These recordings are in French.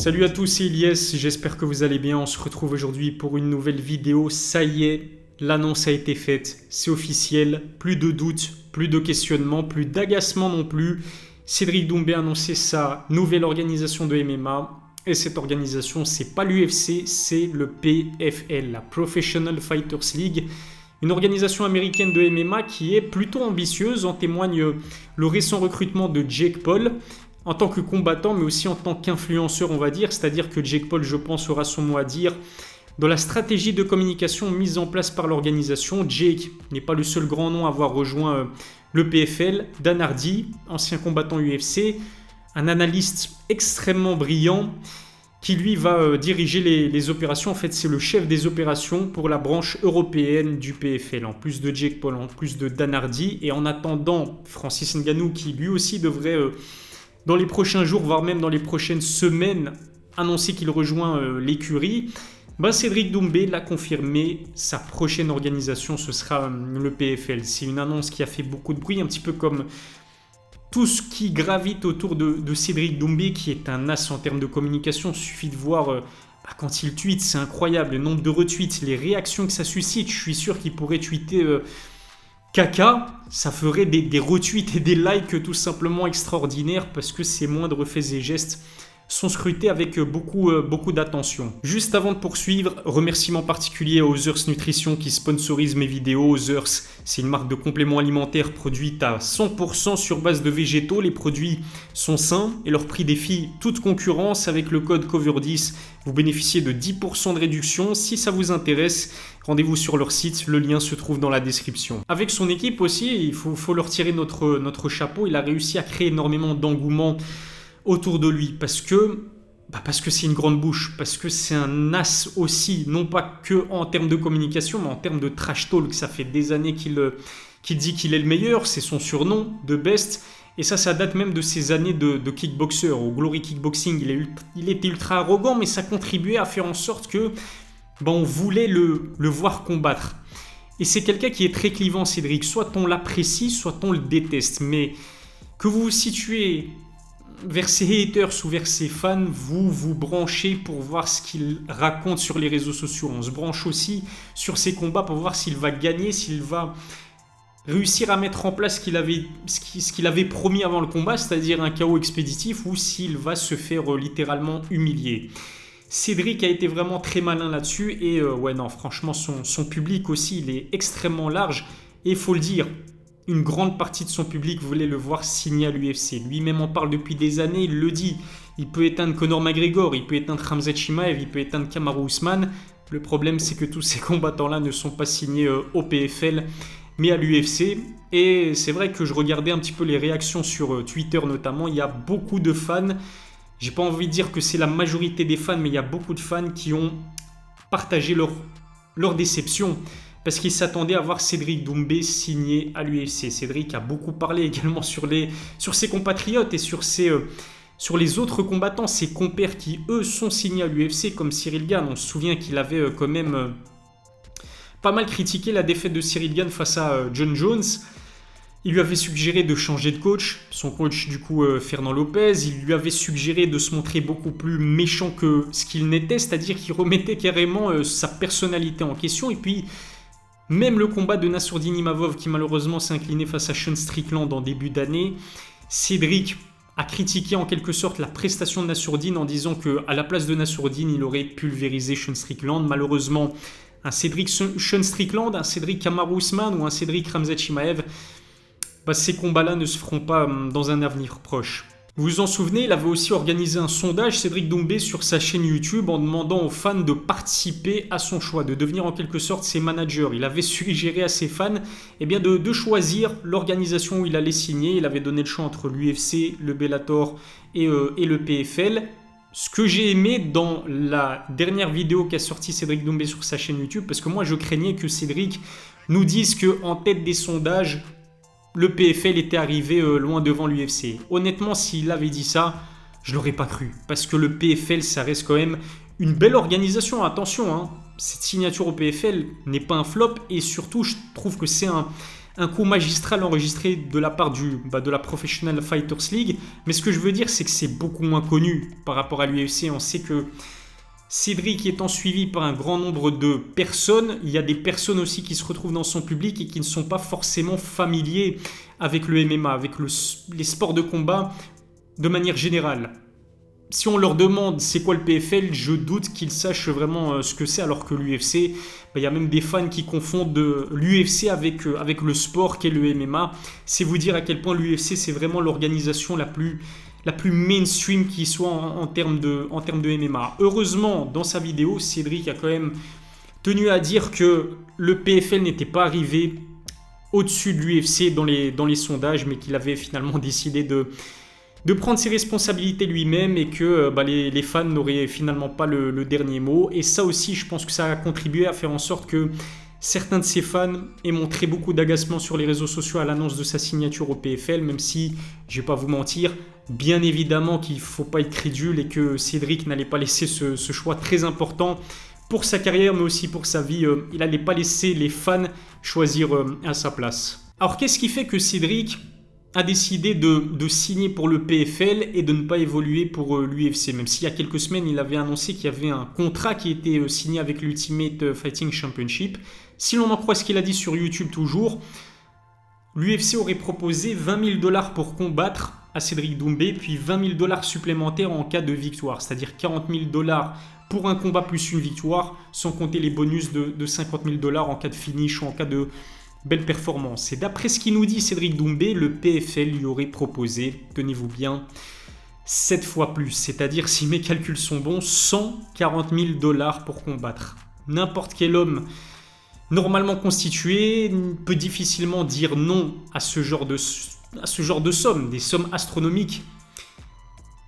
Salut à tous, c'est Ilyes, j'espère que vous allez bien. On se retrouve aujourd'hui pour une nouvelle vidéo. Ça y est, l'annonce a été faite, c'est officiel. Plus de doutes, plus de questionnements, plus d'agacement non plus. Cédric Doumbé a annoncé sa nouvelle organisation de MMA. Et cette organisation, c'est pas l'UFC, c'est le PFL, la Professional Fighters League. Une organisation américaine de MMA qui est plutôt ambitieuse. En témoigne le récent recrutement de Jake Paul en tant que combattant, mais aussi en tant qu'influenceur, on va dire. C'est-à-dire que Jake Paul, je pense, aura son mot à dire dans la stratégie de communication mise en place par l'organisation. Jake n'est pas le seul grand nom à avoir rejoint le PFL. Dan Hardy, ancien combattant UFC, un analyste extrêmement brillant qui lui va diriger les opérations. En fait, c'est le chef des opérations pour la branche européenne du PFL. En plus de Jake Paul, en plus de Dan Hardy. Et en attendant, Francis Ngannou, qui lui aussi devrait, dans les prochains jours, voire même dans les prochaines semaines, annoncer qu'il rejoint l'écurie, Cédric Doumbé l'a confirmé, sa prochaine organisation, ce sera le PFL. C'est une annonce qui a fait beaucoup de bruit, un petit peu comme tout ce qui gravite autour de Cédric Doumbé, qui est un as en termes de communication. Il suffit de voir quand il tweet, c'est incroyable, le nombre de retweets, les réactions que ça suscite. Je suis sûr qu'il pourrait tweeter caca, ça ferait des retweets et des likes tout simplement extraordinaires, parce que ses moindres faits et gestes sont scrutés avec beaucoup d'attention. Juste avant de poursuivre, remerciement particulier à Others Nutrition qui sponsorise mes vidéos. Others, c'est une marque de compléments alimentaires produite à 100% sur base de végétaux. Les produits sont sains et leur prix défie toute concurrence. Avec le code COVER10, vous bénéficiez de 10% de réduction. Si ça vous intéresse, rendez-vous sur leur site, le lien se trouve dans la description. Avec son équipe aussi, il faut leur tirer notre chapeau. Il a réussi à créer énormément d'engouement autour de lui, parce que c'est une grande bouche, parce que c'est un as aussi, non pas que en termes de communication, mais en termes de trash talk. Ça fait des années qu'il dit qu'il est le meilleur, c'est son surnom de best, et ça date même de ses années de kickboxer. Au Glory Kickboxing, il était ultra arrogant, mais ça contribuait à faire en sorte que on voulait le voir combattre. Et c'est quelqu'un qui est très clivant, Cédric. Soit on l'apprécie, soit on le déteste, mais que vous vous situez vers ses haters ou vers ses fans, vous vous branchez pour voir ce qu'il raconte sur les réseaux sociaux. On se branche aussi sur ses combats pour voir s'il va gagner, s'il va réussir à mettre en place ce qu'il avait promis avant le combat, c'est-à-dire un KO expéditif, ou s'il va se faire littéralement humilier. Cédric a été vraiment très malin là-dessus, et franchement, son public aussi, il est extrêmement large, et il faut le dire, une grande partie de son public voulait le voir signer à l'UFC. Lui-même en parle depuis des années, il le dit. Il peut éteindre Conor McGregor, il peut éteindre Khamzat Chimaev, il peut éteindre Kamaru Usman. Le problème, c'est que tous ces combattants-là ne sont pas signés au PFL, mais à l'UFC. Et c'est vrai que je regardais un petit peu les réactions sur Twitter notamment. Il y a beaucoup de fans. J'ai pas envie de dire que c'est la majorité des fans, mais il y a beaucoup de fans qui ont partagé leur déception, parce qu'il s'attendait à voir Cédric Doumbé signé à l'UFC. Cédric a beaucoup parlé également sur ses compatriotes et sur les autres combattants, ses compères qui, eux, sont signés à l'UFC, comme Cyril Gane. On se souvient qu'il avait quand même pas mal critiqué la défaite de Cyril Gane face à John Jones. Il lui avait suggéré de changer de coach, son coach du coup Fernand Lopez. Il lui avait suggéré de se montrer beaucoup plus méchant que ce qu'il n'était, c'est-à-dire qu'il remettait carrément sa personnalité en question. Et puis, même le combat de Nassourdine Imavov, qui malheureusement s'est incliné face à Sean Strickland en début d'année, Cédric a critiqué en quelque sorte la prestation de Nassourdine en disant qu'à la place de Nassourdine, il aurait pulvérisé Sean Strickland. Malheureusement, un Cédric Sean Strickland, un Cédric Kamaru Usman ou un Cédric Khamzat Chimaev, ces combats-là ne se feront pas dans un avenir proche. Vous vous en souvenez, il avait aussi organisé un sondage, Cédric Doumbé, sur sa chaîne YouTube, en demandant aux fans de participer à son choix, de devenir en quelque sorte ses managers. Il avait suggéré à ses fans de choisir l'organisation où il allait signer. Il avait donné le choix entre l'UFC, le Bellator et le PFL. Ce que j'ai aimé dans la dernière vidéo qu'a sorti Cédric Doumbé sur sa chaîne YouTube, parce que moi je craignais que Cédric nous dise qu'en tête des sondages, le PFL était arrivé loin devant l'UFC. Honnêtement, s'il avait dit ça, je ne l'aurais pas cru. Parce que le PFL, ça reste quand même une belle organisation. Attention, cette signature au PFL n'est pas un flop. Et surtout, je trouve que c'est un coup magistral enregistré de la part de la Professional Fighters League. Mais ce que je veux dire, c'est que c'est beaucoup moins connu par rapport à l'UFC. On sait que Cédric étant suivi par un grand nombre de personnes, il y a des personnes aussi qui se retrouvent dans son public et qui ne sont pas forcément familiers avec le MMA, avec les sports de combat de manière générale. Si on leur demande c'est quoi le PFL, je doute qu'ils sachent vraiment ce que c'est, alors que l'UFC, il y a même des fans qui confondent l'UFC avec le sport qu'est le MMA. C'est vous dire à quel point l'UFC c'est vraiment l'organisation la plus mainstream qui soit en termes de MMA. Heureusement, dans sa vidéo, Cédric a quand même tenu à dire que le PFL n'était pas arrivé au-dessus de l'UFC dans les sondages, mais qu'il avait finalement décidé de prendre ses responsabilités lui-même et que les fans n'auraient finalement pas le dernier mot. Et ça aussi, je pense que ça a contribué à faire en sorte que certains de ses fans aient montré beaucoup d'agacement sur les réseaux sociaux à l'annonce de sa signature au PFL, même si, je ne vais pas vous mentir, bien évidemment qu'il ne faut pas être crédule et que Cédric n'allait pas laisser ce choix très important pour sa carrière, mais aussi pour sa vie. Il n'allait pas laisser les fans choisir à sa place. Alors, qu'est-ce qui fait que Cédric a décidé de signer pour le PFL et de ne pas évoluer pour l'UFC, même s'il y a quelques semaines, il avait annoncé qu'il y avait un contrat qui était signé avec l'Ultimate Fighting Championship. Si l'on en croit ce qu'il a dit sur YouTube toujours, l'UFC aurait proposé 20 000 $ pour combattre à Cédric Doumbé, puis 20 000 $ supplémentaires en cas de victoire, c'est-à-dire 40 000 $ pour un combat plus une victoire, sans compter les bonus de 50 000 $ en cas de finish ou en cas de belle performance. Et d'après ce qu'il nous dit Cédric Doumbé, le PFL lui aurait proposé, tenez-vous bien, 7 fois plus, c'est-à-dire, si mes calculs sont bons, 140 000 $ pour combattre. N'importe quel homme normalement constitué peut difficilement dire non à ce genre de sommes, des sommes astronomiques.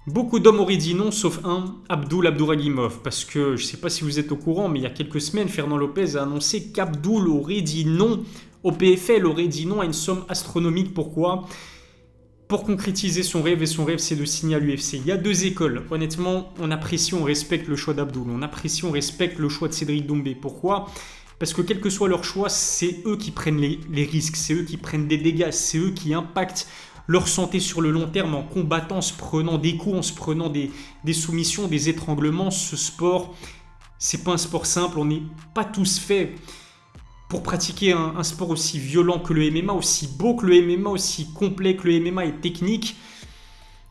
Beaucoup d'hommes auraient dit non, sauf un, Abduragimov, parce que je ne sais pas si vous êtes au courant, mais il y a quelques semaines, Fernand Lopez a annoncé qu'Abdul aurait dit non au PFL, aurait dit non à une somme astronomique. Pourquoi ? Pour concrétiser son rêve, et son rêve c'est de signer à l'UFC. Il y a deux écoles. Honnêtement, on apprécie, on respecte le choix d'Abdul, on apprécie, on respecte le choix de Cédric Doumbé. Pourquoi ? Parce que quel que soit leur choix, c'est eux qui prennent les risques, c'est eux qui prennent des dégâts, c'est eux qui impactent leur santé sur le long terme en combattant, en se prenant des coups, en se prenant des soumissions, des étranglements. Ce sport, c'est pas un sport simple, on n'est pas tous faits pour pratiquer un sport aussi violent que le MMA, aussi beau que le MMA, aussi complet que le MMA et technique.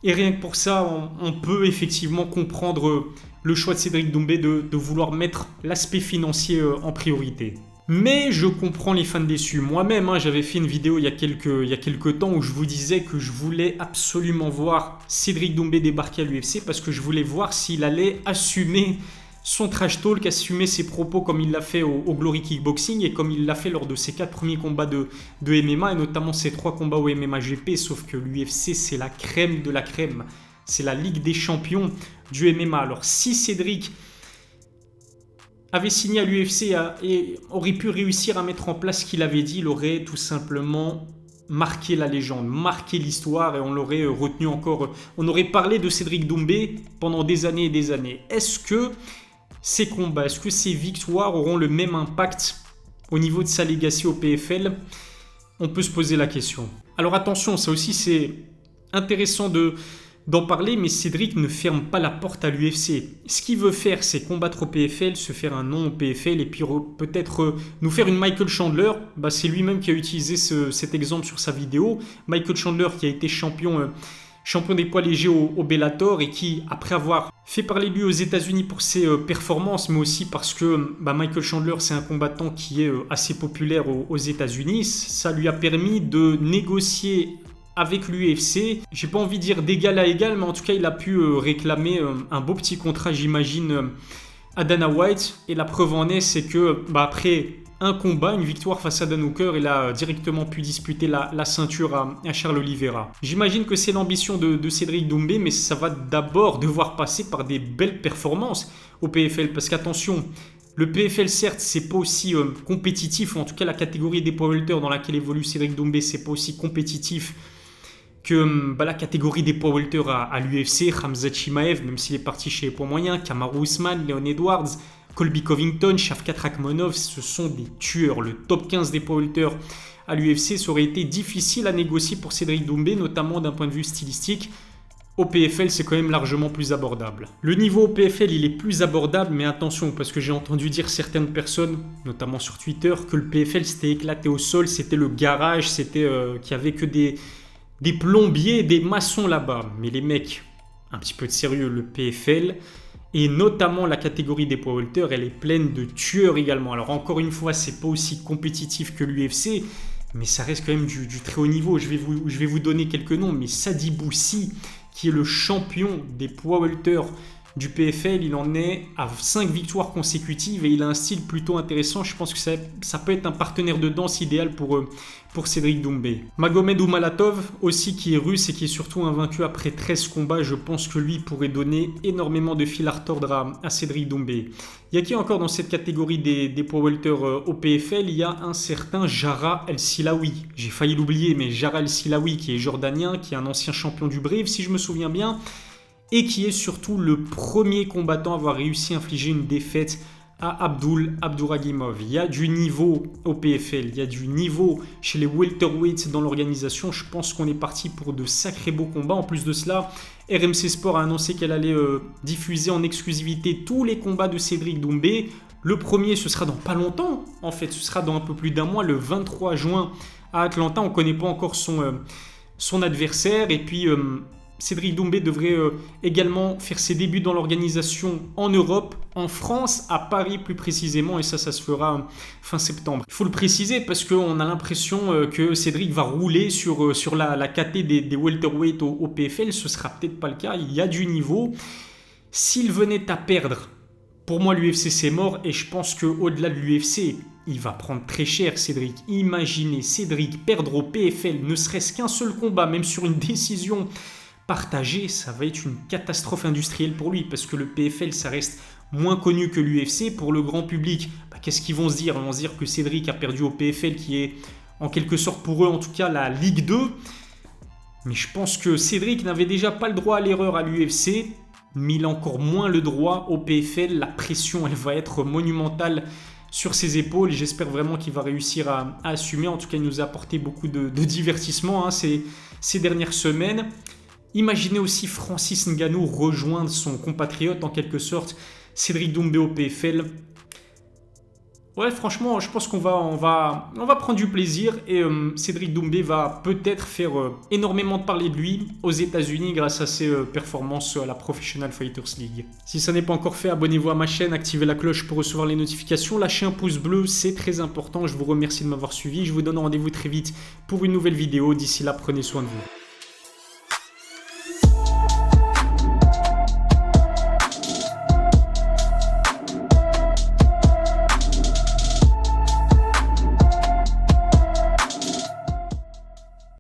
Et rien que pour ça, on peut effectivement comprendre le choix de Cédric Doumbé de vouloir mettre l'aspect financier en priorité. Mais je comprends les fans déçus. Moi-même, j'avais fait une vidéo il y a quelques temps où je vous disais que je voulais absolument voir Cédric Doumbé débarquer à l'UFC parce que je voulais voir s'il allait assumer son trash talk, assumer ses propos comme il l'a fait au Glory Kickboxing et comme il l'a fait lors de ses 4 premiers combats de MMA et notamment ses 3 combats au MMA GP, sauf que l'UFC c'est la crème de la crème, c'est la Ligue des champions du MMA. Alors si Cédric avait signé à l'UFC et aurait pu réussir à mettre en place ce qu'il avait dit, il aurait tout simplement marqué la légende, marqué l'histoire et on l'aurait retenu encore. On aurait parlé de Cédric Doumbé pendant des années et des années. Est-ce que ces combats, est-ce que ces victoires auront le même impact au niveau de sa legacy au PFL ? On peut se poser la question. Alors attention, ça aussi c'est intéressant d'en parler, mais Cédric ne ferme pas la porte à l'UFC. Ce qu'il veut faire, c'est combattre au PFL, se faire un nom au PFL et puis peut-être nous faire une Michael Chandler. C'est lui-même qui a utilisé cet exemple sur sa vidéo. Michael Chandler qui a été champion des poids légers au Bellator et qui, après avoir fait parler de lui aux États-Unis pour ses performances, mais aussi parce que Michael Chandler, c'est un combattant qui est assez populaire aux États-Unis, ça lui a permis de négocier avec l'UFC, j'ai pas envie de dire d'égal à égal, mais en tout cas il a pu réclamer un beau petit contrat, j'imagine, à Dana White. Et la preuve en est, c'est que après un combat, une victoire face à Dan Hooker, il a directement pu disputer la ceinture à Charles Oliveira. J'imagine que c'est l'ambition de Cédric Doumbé, mais ça va d'abord devoir passer par des belles performances au PFL, parce qu'attention, le PFL, certes, c'est pas aussi compétitif, ou en tout cas la catégorie des poids welter dans laquelle évolue Cédric Doumbé, c'est pas aussi compétitif que la catégorie des poids welter à l'UFC, Khamzat Chimaev, même s'il est parti chez les poids moyens, Kamaru Usman, Leon Edwards, Colby Covington, Shavkat Rakhmonov, ce sont des tueurs. Le top 15 des poids welter à l'UFC, ça aurait été difficile à négocier pour Cédric Doumbé, notamment d'un point de vue stylistique. Au PFL, c'est quand même largement plus abordable. Le niveau au PFL, il est plus abordable, mais attention, parce que j'ai entendu dire certaines personnes, notamment sur Twitter, que le PFL s'était éclaté au sol, c'était le garage, c'était qu'il n'y avait que des plombiers, des maçons là-bas. Mais les mecs, un petit peu de sérieux, le PFL, et notamment la catégorie des poids welter, elle est pleine de tueurs également. Alors encore une fois, c'est pas aussi compétitif que l'UFC, mais ça reste quand même du très haut niveau. Je vais vous donner quelques noms, mais Sadi Boussi, qui est le champion des poids welter du PFL, il en est à 5 victoires consécutives et il a un style plutôt intéressant. Je pense que ça peut être un partenaire de danse idéal pour Cédric Doumbé. Magomed Oumalatov aussi, qui est russe et qui est surtout invaincu après 13 combats. Je pense que lui pourrait donner énormément de fil à retordre à Cédric Doumbé. Il y a qui encore dans cette catégorie des poids welter au PFL? Il y a un certain Jara El Silawi. J'ai failli l'oublier, mais Jara El Silawi, qui est jordanien, qui est un ancien champion du Brive, si je me souviens bien, et qui est surtout le premier combattant à avoir réussi à infliger une défaite à Abdouragimov. Il y a du niveau au PFL, il y a du niveau chez les welterweights dans l'organisation. Je pense qu'on est parti pour de sacrés beaux combats. En plus de cela, RMC Sport a annoncé qu'elle allait diffuser en exclusivité tous les combats de Cédric Doumbé. Le premier, ce sera dans pas longtemps, en fait, ce sera dans un peu plus d'un mois, le 23 juin à Atlanta. On ne connaît pas encore son adversaire. Et puis Cédric Doumbé devrait également faire ses débuts dans l'organisation en Europe, en France, à Paris plus précisément, et ça se fera fin septembre. Il faut le préciser parce qu'on a l'impression que Cédric va rouler sur la KT des welterweight au PFL. Ce sera peut-être pas le cas, il y a du niveau. S'il venait à perdre, pour moi l'UFC c'est mort, et je pense qu'au-delà de l'UFC, il va prendre très cher Cédric. Imaginez Cédric perdre au PFL, ne serait-ce qu'un seul combat, même sur une décision partagé, ça va être une catastrophe industrielle pour lui, parce que le PFL, ça reste moins connu que l'UFC. Pour le grand public, qu'est-ce qu'ils vont se dire? Ils vont se dire que Cédric a perdu au PFL, qui est en quelque sorte pour eux, en tout cas, la Ligue 2. Mais je pense que Cédric n'avait déjà pas le droit à l'erreur à l'UFC, mais il a encore moins le droit au PFL. La pression, elle va être monumentale sur ses épaules, et j'espère vraiment qu'il va réussir à assumer. En tout cas, il nous a apporté beaucoup de divertissement ces dernières semaines. Imaginez aussi Francis Ngannou rejoindre son compatriote en quelque sorte, Cédric Doumbé au PFL. Ouais, franchement, je pense qu'on va prendre du plaisir, et Cédric Doumbé va peut-être faire énormément de parler de lui aux États-Unis grâce à ses performances à la Professional Fighters League. Si ça n'est pas encore fait, abonnez-vous à ma chaîne, activez la cloche pour recevoir les notifications, lâchez un pouce bleu, c'est très important. Je vous remercie de m'avoir suivi, je vous donne rendez-vous très vite pour une nouvelle vidéo. D'ici là, prenez soin de vous.